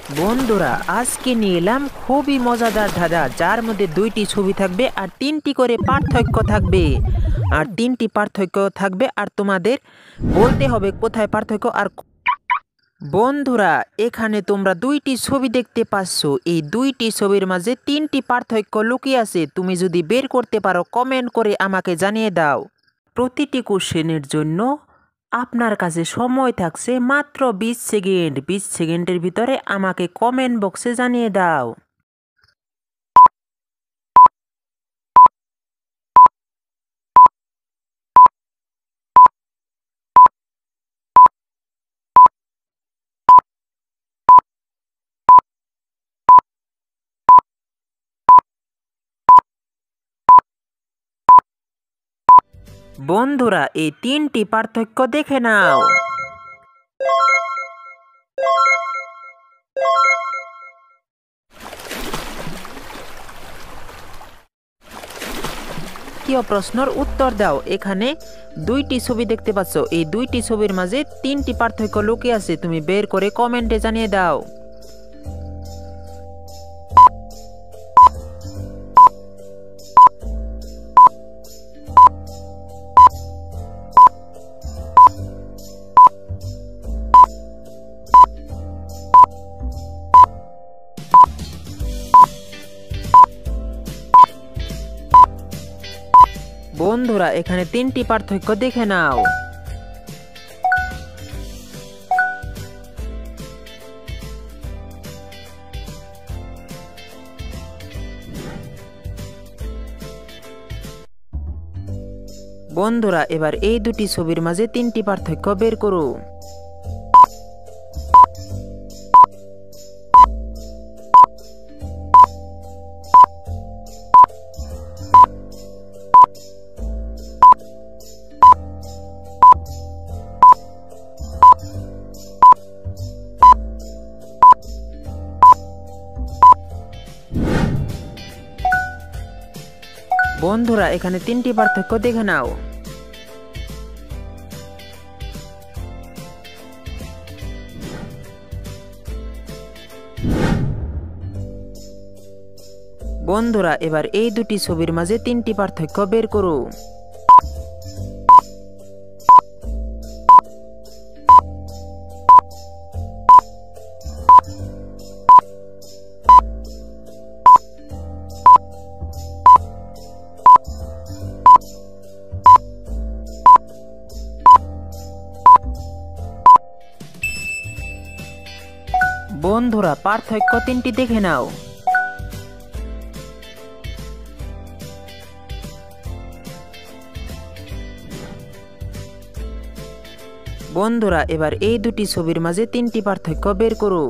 বন্ধুরা আজকে নিয়ে এলাম খুবই মজাদার ধাঁধা, যার মধ্যে 2টি ছবি থাকবে আর 3টি করে পার্থক্য থাকবে। আর তোমাদের বলতে হবে কোথায় পার্থক্য। আর বন্ধুরা এখানে তোমরা 2টি ছবি দেখতে পাচ্ছ, এই 2টি ছবির মাঝে 3টি পার্থক্য লুকিয়ে আছে। তুমি যদি বের করতে পারো কমেন্ট করে আমাকে জানিয়ে দাও। প্রতিটি কোশ্চেনের জন্য আপনার কাছে সময় থাকছে মাত্র 20 সেকেন্ড। 20 সেকেন্ডের ভিতরে আমাকে কমেন্ট বক্সে জানিয়ে দাও। বন্ধুরা এই 3টি পার্থক্য দেখে নাও। কি প্রশ্নের উত্তর দাও। এখানে 2টি ছবি দেখতে পাচ্ছ, এই 2টি ছবির মাঝে 3টি পার্থক্য লুকিয়ে আছে। তুমি বের করে কমেন্টে জানিয়ে দাও। বন্ধুরা এখানে 3টি পার্থক্য দেখে নাও। বন্ধুরা এবার এই 2টি ছবির মাঝে 3টি পার্থক্য বের করো। বন্ধুরা এখানে 3টি পার্থক্য দেখে নাও। বন্ধুরা এবার এই 2টি ছবির মাঝে 3টি পার্থক্য বের করো। বন্ধুরা পার্থক্য 3টি দেখে নাও। বন্ধুরা এবার এই 2টি ছবির মাঝে 3টি পার্থক্য বের করো।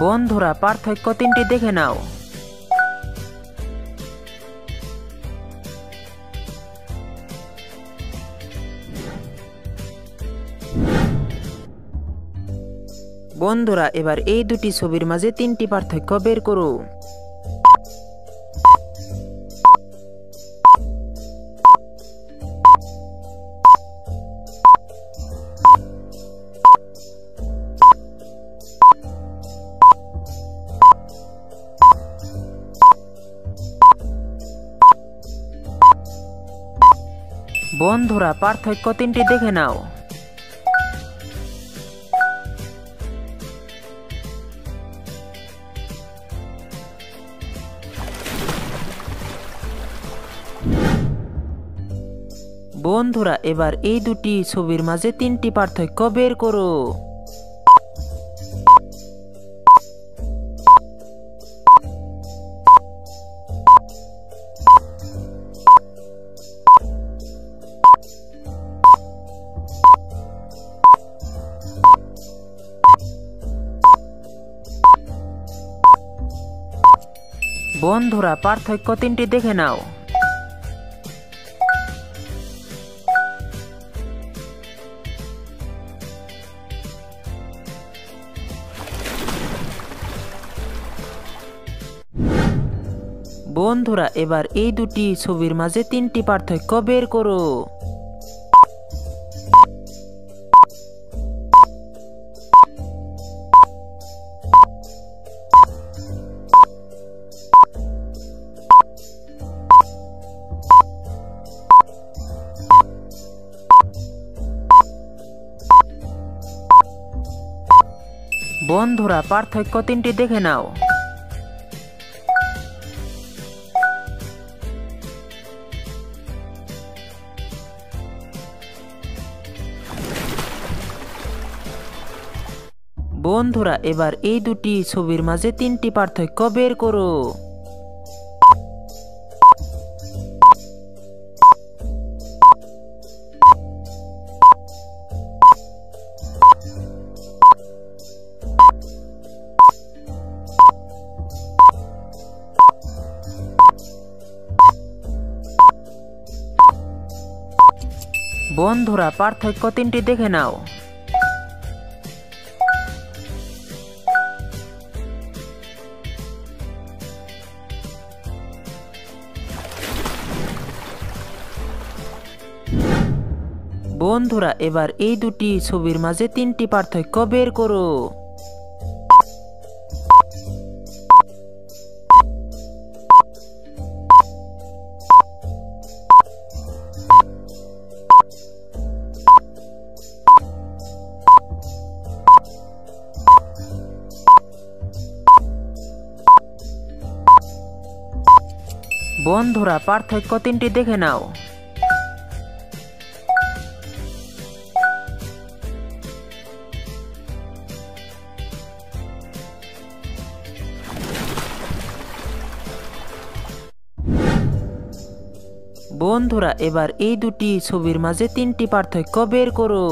বন্ধুরা পার্থক্য 3টি দেখে নাও। বন্ধুরা এবার এই 2টি ছবির মাঝে 3টি পার্থক্য বের করো। বন্ধুরা পার্থক্য 3টি দেখে নাও। বন্ধুরা এবার এই 2টি ছবির মাঝে 3টি পার্থক্য বের করো। বন্ধুরা পার্থক্য 3টি দেখে নাও। বন্ধুরা এবার এই দুটি ছবির মাঝে তিনটি পার্থক্য বের করো। বন্ধুরা পার্থক্য তিনটি দেখে নাও। বন্ধুরা এবার এই দুটি ছবির মাঝে তিনটি পার্থক্য বের করো। বন্ধুরা পার্থক্য তিনটি দেখে নাও। বন্ধুরা এবার এই দুটি ছবির মাঝে তিনটি পার্থক্য বের করো। বন্ধুরা পার্থক্য তিনটি দেখে নাও। বন্ধুরা এবার এই দুটি ছবির মাঝে তিনটি পার্থক্য বের করো।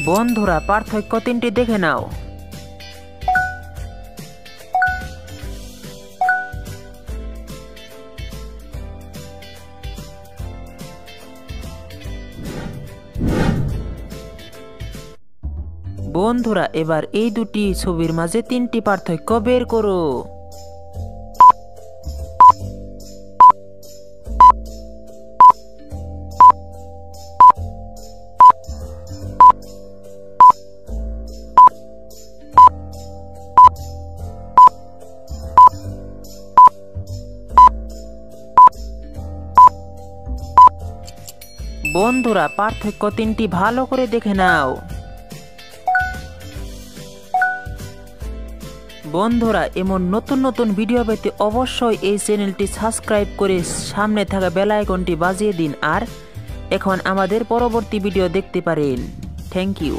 বন্ধুরা পার্থক্য তিনটি দেখে নাও। বন্ধুরা এবার এই দুটি ছবির মাঝে তিনটি পার্থক্য বের করো। বন্ধুরা পার্থক্য তিনটি ভালো করে দেখে নাও। বন্ধুরা এমন নতুন নতুন ভিডিও পেতে অবশ্যই এই চ্যানেলটি সাবস্ক্রাইব করে সামনে থাকা বেল আইকনটি বাজিয়ে দিন আর এখন আমাদের পরবর্তী ভিডিও দেখতে পারেন। Thank you.